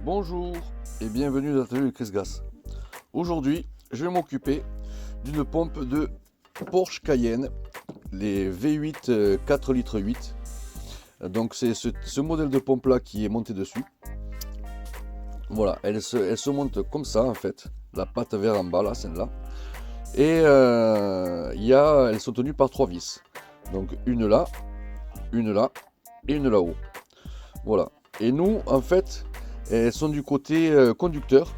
Bonjour et bienvenue dans l'atelier de Chris Gas. Aujourd'hui, je vais m'occuper d'une pompe de Porsche Cayenne, les V8 4 litres 8. Donc c'est ce modèle de pompe là qui est monté dessus. Voilà, elle se monte comme ça en fait, la patte vers en bas là, celle-là. Et elles sont tenues par 3 vis. Donc une là et une là-haut. Voilà. Et nous, en fait, elles sont du côté conducteur,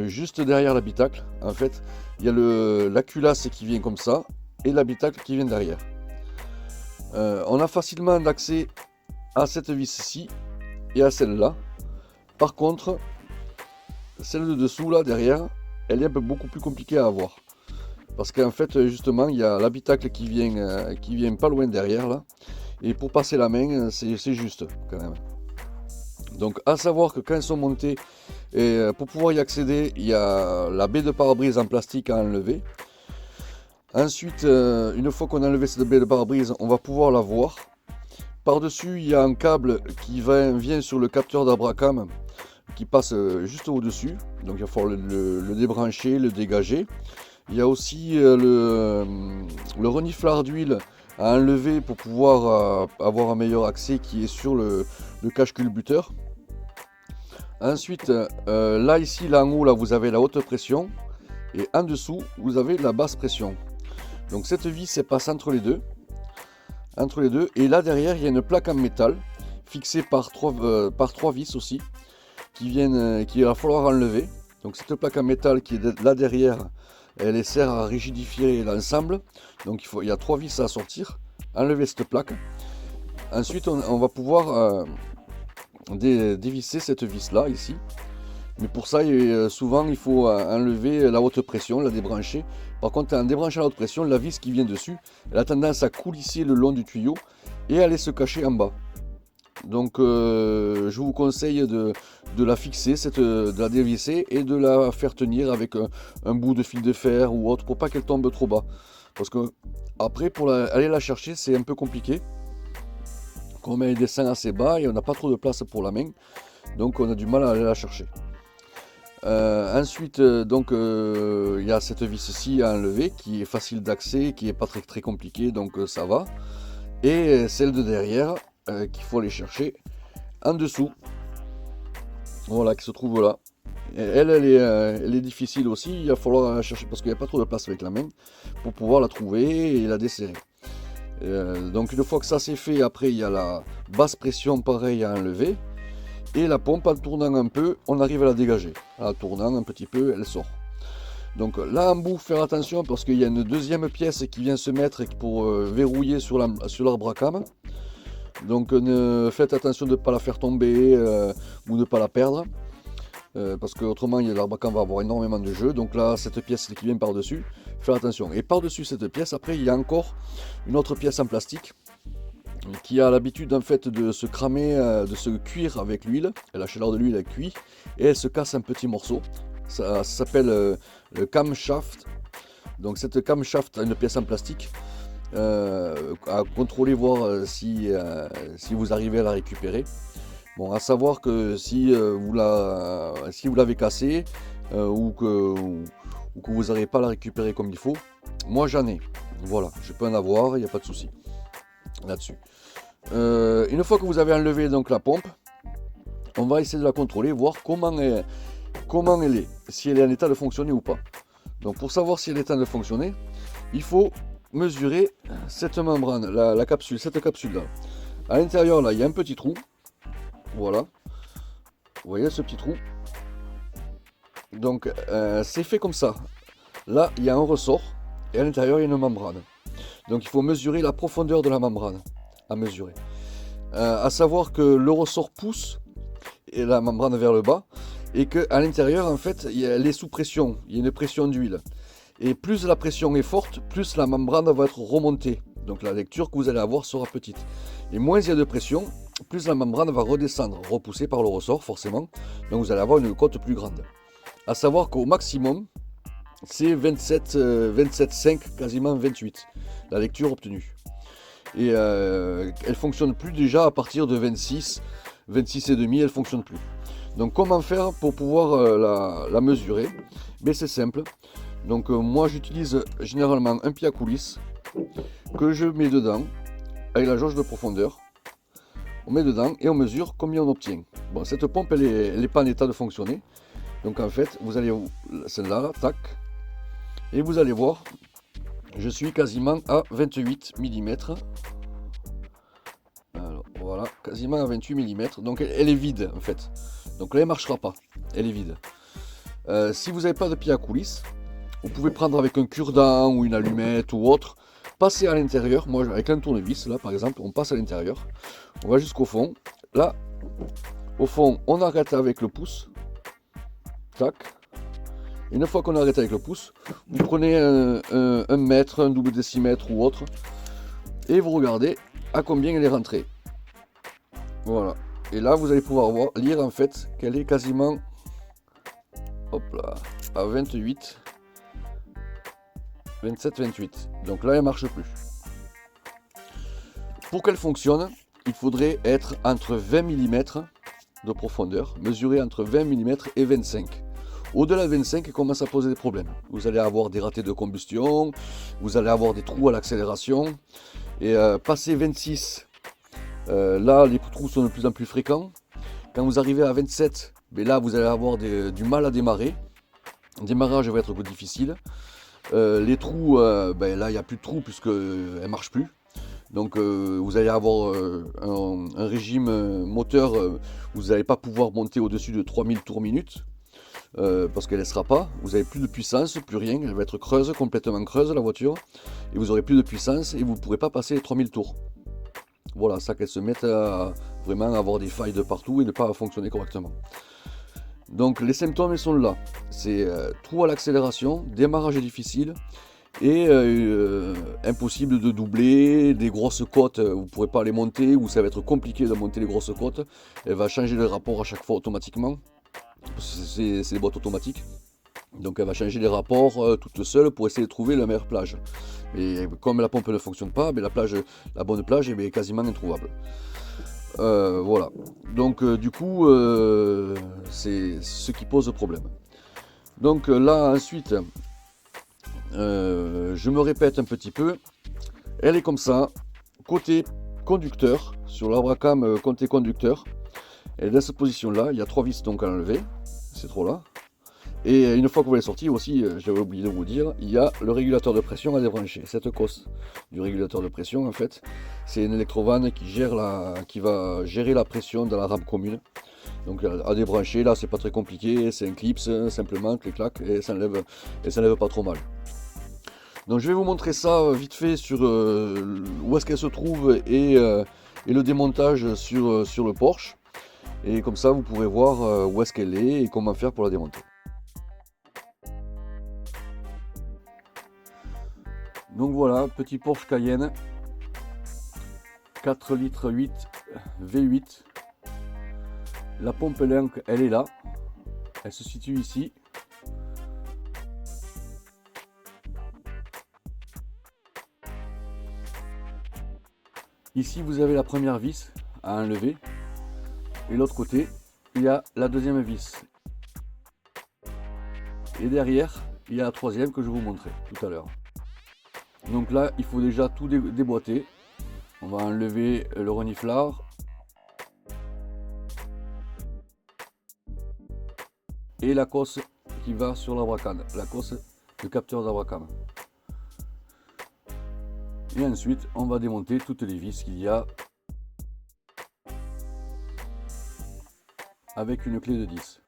juste derrière l'habitacle. En fait, il y a la culasse qui vient comme ça et l'habitacle qui vient derrière. On a facilement d'accès à cette vis-ci et à celle-là. Par contre, celle de dessous, là, derrière, elle est beaucoup plus compliquée à avoir. Parce qu'en fait, justement, il y a l'habitacle qui vient pas loin derrière, là. Et pour passer la main, c'est juste, quand même. Donc, à savoir que quand elles sont montées, pour pouvoir y accéder, il y a la baie de pare-brise en plastique à enlever. Ensuite, une fois qu'on a enlevé cette baie de pare-brise, on va pouvoir la voir. Par-dessus, il y a un câble qui vient sur le capteur d'Abracam, qui passe juste au-dessus. Donc, il va falloir le débrancher, le dégager. Il y a aussi le reniflard d'huile à enlever pour pouvoir avoir un meilleur accès qui est sur le cache culbuteur. Ensuite, là ici, là en haut, là vous avez la haute pression et en dessous vous avez la basse pression. Donc cette vis elle passe entre les deux. Et là derrière il y a une plaque en métal fixée par trois vis aussi qu'il va falloir enlever. Donc cette plaque en métal qui est là derrière, elle sert à rigidifier l'ensemble. Donc il y a 3 vis à sortir. Enlever cette plaque. Ensuite on va pouvoir dévisser cette vis là ici. Mais pour ça souvent il faut enlever la haute pression, la débrancher. Par contre en débranchant la haute pression, la vis qui vient dessus, elle a tendance à coulisser le long du tuyau et aller se cacher en bas. Donc je vous conseille de la fixer, de la dévisser et de la faire tenir avec un bout de fil de fer ou autre pour pas qu'elle tombe trop bas. Parce que après pour aller la chercher c'est un peu compliqué. Comme elle descend assez bas et on n'a pas trop de place pour la main, donc on a du mal à aller la chercher. Ensuite il y a cette vis-ci à enlever qui est facile d'accès, qui est pas très compliqué, donc ça va. Et celle de derrière qu'il faut aller chercher en dessous, voilà, qui se trouve là. Elle est difficile aussi, il va falloir la chercher parce qu'il n'y a pas trop de place avec la main pour pouvoir la trouver et la desserrer. Donc une fois que ça c'est fait, après il y a la basse pression pareil à enlever. Et la pompe en tournant un peu, on arrive à la dégager. En tournant un petit peu, elle sort. Donc là en bout, faire attention parce qu'il y a une deuxième pièce qui vient se mettre pour verrouiller sur l'arbre à cam. Donc faites attention de ne pas la faire tomber ou de ne pas la perdre. Parce qu'autrement l'arbre à cam va avoir énormément de jeu. Donc là, cette pièce qui vient par-dessus, faire attention. Et par-dessus cette pièce, après il y a encore une autre pièce en plastique qui a l'habitude en fait de se cramer, de se cuire avec l'huile. La chaleur de l'huile elle cuit et elle se casse en petits morceaux. Ça s'appelle le camshaft. Donc cette camshaft a une pièce en plastique à contrôler, voir si vous arrivez à la récupérer. Bon, à savoir que si vous l'avez cassée ou que vous n'arrivez pas à la récupérer comme il faut, moi j'en ai. Voilà, je peux en avoir, il n'y a pas de souci là-dessus. Une fois que vous avez enlevé donc la pompe, on va essayer de la contrôler, voir comment elle est, si elle est en état de fonctionner ou pas. Donc pour savoir si elle est en état de fonctionner, il faut mesurer cette membrane, la capsule, cette capsule là. À l'intérieur là, il y a un petit trou. Voilà. Vous voyez ce petit trou. Donc c'est fait comme ça. Là, il y a un ressort et à l'intérieur, il y a une membrane. Donc il faut mesurer la profondeur de la membrane à mesurer. À savoir que le ressort pousse et la membrane vers le bas et qu'à l'intérieur en fait elle est sous pression, il y a une pression d'huile. Et plus la pression est forte, plus la membrane va être remontée. Donc la lecture que vous allez avoir sera petite. Et moins il y a de pression, plus la membrane va redescendre, repoussée par le ressort forcément. Donc vous allez avoir une cote plus grande. À savoir qu'au maximum, c'est 27,5, quasiment 28, la lecture obtenue. Et elle fonctionne plus déjà à partir de 26 et demi, elle fonctionne plus. Donc comment faire pour pouvoir la mesurer? Mais c'est simple. Donc moi j'utilise généralement un pied à coulisse que je mets dedans avec la jauge de profondeur. On met dedans et on mesure combien on obtient. Bon, cette pompe elle est pas en état de fonctionner. Donc en fait vous allez celle-là, tac, et vous allez voir, je suis quasiment à 28 mm. Alors voilà, quasiment à 28 mm. Donc elle est vide en fait. Donc là elle ne marchera pas, elle est vide. Si vous n'avez pas de pied à coulisse, vous pouvez prendre avec un cure-dent ou une allumette ou autre, passer à l'intérieur. Moi avec un tournevis là par exemple, on passe à l'intérieur, on va jusqu'au fond. Là, au fond, on arrête avec le pouce. Tac. Et une fois qu'on arrête avec le pouce, vous prenez un mètre, un double décimètre ou autre, et vous regardez à combien elle est rentrée. Voilà. Et là, vous allez pouvoir voir, lire en fait qu'elle est quasiment, hop là, à 28, 27, 28. Donc là, elle ne marche plus. Pour qu'elle fonctionne, il faudrait être entre 20 mm de profondeur, mesurer entre 20 mm et 25. Au-delà de 25, il commence à poser des problèmes. Vous allez avoir des ratés de combustion, vous allez avoir des trous à l'accélération. Et passé 26, là les trous sont de plus en plus fréquents. Quand vous arrivez à 27, ben là vous allez avoir du mal à démarrer. Le démarrage va être difficile. Les trous, ben là il n'y a plus de trous puisqu'elles ne marchent plus. Donc vous allez avoir un régime moteur, vous n'allez pas pouvoir monter au-dessus de 3000 tours minute. Parce qu'elle ne laissera pas, vous n'avez plus de puissance, plus rien, elle va être creuse, complètement creuse la voiture, et vous n'aurez plus de puissance et vous ne pourrez pas passer les 3000 tours. Voilà, ça qu'elle se mette à vraiment avoir des failles de partout et ne pas fonctionner correctement. Donc les symptômes ils sont là, c'est trou à l'accélération, démarrage difficile et impossible de doubler, des grosses côtes, vous ne pourrez pas les monter ou ça va être compliqué de monter les grosses côtes, elle va changer de rapport à chaque fois automatiquement. C'est des boîtes automatiques, donc elle va changer les rapports toute seule pour essayer de trouver la meilleure plage. Et comme la pompe ne fonctionne pas, mais la bonne plage est quasiment introuvable. Voilà, donc du coup c'est ce qui pose problème. Donc là ensuite, je me répète un petit peu, elle est comme ça, côté conducteur, sur l'Abracam côté conducteur. Elle est dans cette position là, il y a 3 vis donc à enlever, c'est trop là. Et une fois que vous l'avez sorti aussi, j'avais oublié de vous dire, il y a le régulateur de pression à débrancher. Cette cosse du régulateur de pression en fait, c'est une électrovanne qui va gérer la pression dans la rame commune. Donc à débrancher, là c'est pas très compliqué, c'est un clip simplement, clic-clac, et ça n'enlève pas trop mal. Donc je vais vous montrer ça vite fait sur où est-ce qu'elle se trouve et le démontage sur le Porsche. Et comme ça vous pourrez voir où est-ce qu'elle est et comment faire pour la démonter. Donc voilà, petit Porsche Cayenne 4 litres 8 V8. La pompe elle est là, elle se situe ici. Ici vous avez la première vis à enlever et l'autre côté il y a la deuxième vis. Et derrière il y a la troisième que je vous montrais tout à l'heure. Donc là il faut déjà tout déboîter. On va enlever le reniflard et la cosse qui va sur l'Abracam, la cosse de capteur d'Abracam. Et ensuite on va démonter toutes les vis qu'il y a avec une clé de 10.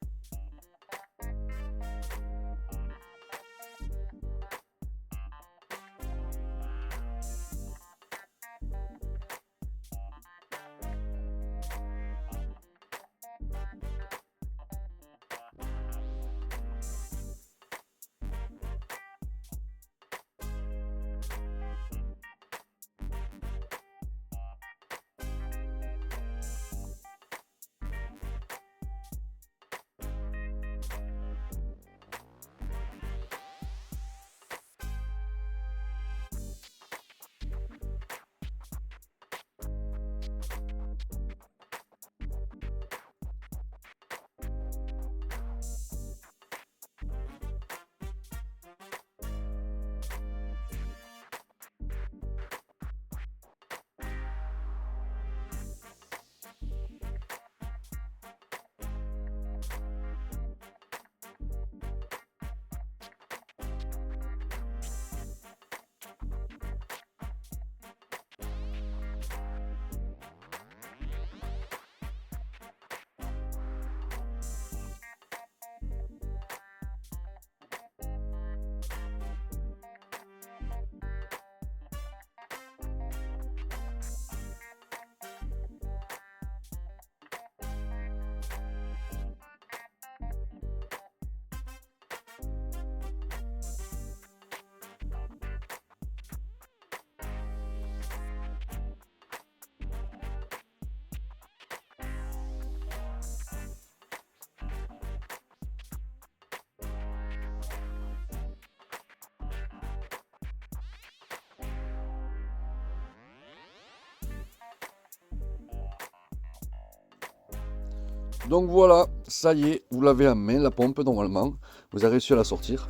Donc voilà, ça y est, vous l'avez en main, la pompe normalement. Vous avez réussi à la sortir.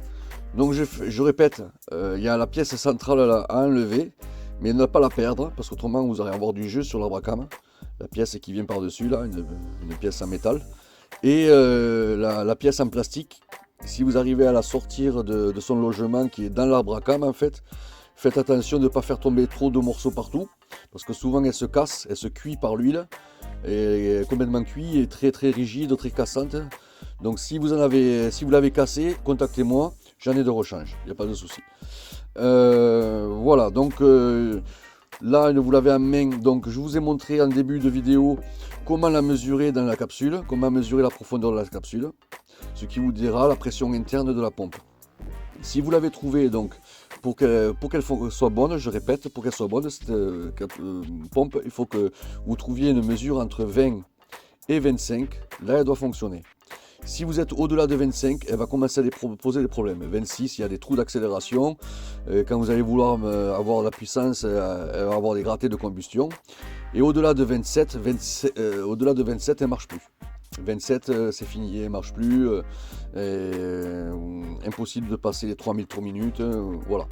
Donc je répète, il y a la pièce centrale là, à enlever, mais ne pas la perdre, parce qu'autrement vous allez avoir du jeu sur la bracam. La pièce qui vient par-dessus, là, une pièce en métal. Et la pièce en plastique, si vous arrivez à la sortir de son logement qui est dans la bracam en fait, faites attention de ne pas faire tomber trop de morceaux partout, parce que souvent elle se casse, elle se cuit par l'huile, et complètement cuit et très très rigide, très cassante. Donc si vous l'avez cassé, contactez-moi, j'en ai de rechange, il n'y a pas de souci. Voilà, donc là vous l'avez en main, donc je vous ai montré en début de vidéo comment la mesurer dans la capsule, comment mesurer la profondeur de la capsule, ce qui vous dira la pression interne de la pompe. Si vous l'avez trouvé, donc pour qu'elle soit bonne, je répète, pour qu'elle soit bonne cette pompe, il faut que vous trouviez une mesure entre 20 et 25, là elle doit fonctionner. Si vous êtes au-delà de 25, elle va commencer à poser des problèmes. 26, il y a des trous d'accélération. Quand vous allez vouloir avoir de la puissance, elle va avoir des grattés de combustion. Et au-delà de 27, elle ne marche plus. 27, c'est fini, elle ne marche plus. Impossible de passer les 3000 tours minutes. Voilà.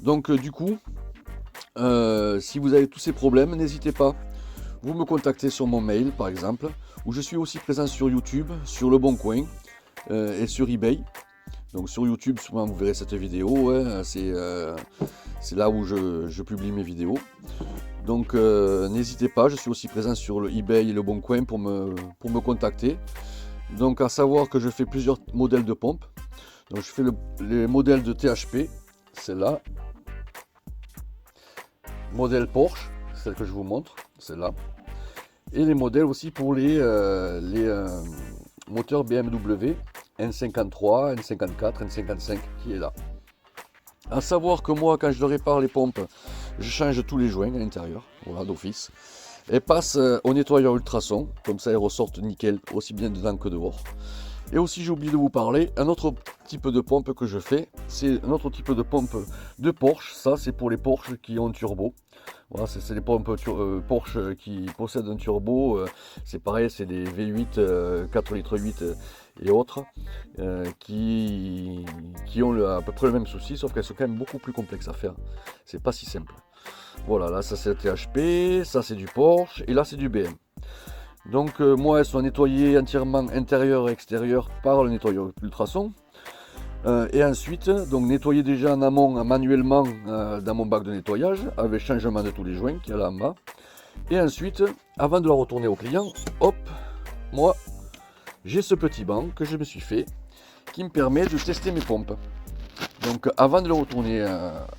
Donc du coup, si vous avez tous ces problèmes, n'hésitez pas. Vous me contactez sur mon mail par exemple, où je suis aussi présent sur YouTube, sur Le Bon Coin et sur eBay. Donc sur YouTube, souvent vous verrez cette vidéo, hein, c'est là où je publie mes vidéos. Donc n'hésitez pas, je suis aussi présent sur le eBay et Le Bon Coin pour me contacter. Donc à savoir que je fais plusieurs modèles de pompes. Donc je fais les modèles de THP, celle-là. Modèle Porsche, celle que je vous montre, celle-là. Et les modèles aussi pour les moteurs BMW N53, N54, N55 qui est là. À savoir que moi, quand je répare les pompes, je change tous les joints à l'intérieur, voilà, d'office. Elles passent au nettoyeur ultrason, comme ça elles ressortent nickel, aussi bien dedans que dehors. Et aussi, j'ai oublié de vous parler, un autre type de pompe que je fais, c'est un autre type de pompe de Porsche. Ça, c'est pour les Porsche qui ont un turbo. Voilà, c'est les pompes Porsche qui possèdent un turbo. C'est pareil, c'est des V8, 4 litres 8 et autres, qui ont à peu près le même souci, sauf qu'elles sont quand même beaucoup plus complexes à faire. C'est pas si simple. Voilà, là, ça c'est THP, ça c'est du Porsche, et là c'est du BM. Donc moi, elles sont nettoyées entièrement intérieur et extérieur par le nettoyeur ultrason. Et ensuite, donc nettoyer déjà en amont manuellement dans mon bac de nettoyage avec changement de tous les joints qui est là en bas. Et ensuite, avant de la retourner au client, hop, moi j'ai ce petit banc que je me suis fait qui me permet de tester mes pompes. Donc avant de le retourner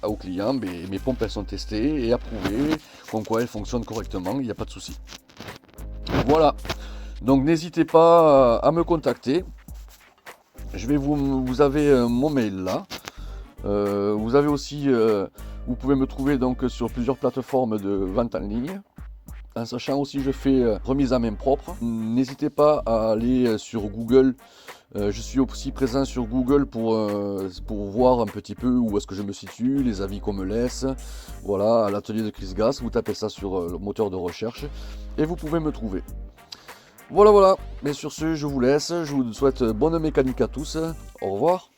au client, mes pompes elles sont testées et approuvées, comme quoi elles fonctionnent correctement, il n'y a pas de souci. Voilà, donc n'hésitez pas à me contacter. Vous avez mon mail là. Vous avez aussi, vous pouvez me trouver donc sur plusieurs plateformes de vente en ligne. En sachant aussi, je fais remise à main propre. N'hésitez pas à aller sur Google. Je suis aussi présent sur Google pour voir un petit peu où est-ce que je me situe, les avis qu'on me laisse. Voilà, à l'atelier de Chris Gass, vous tapez ça sur le moteur de recherche et vous pouvez me trouver. Voilà, mais sur ce, je vous laisse. Je vous souhaite bonne mécanique à tous. Au revoir.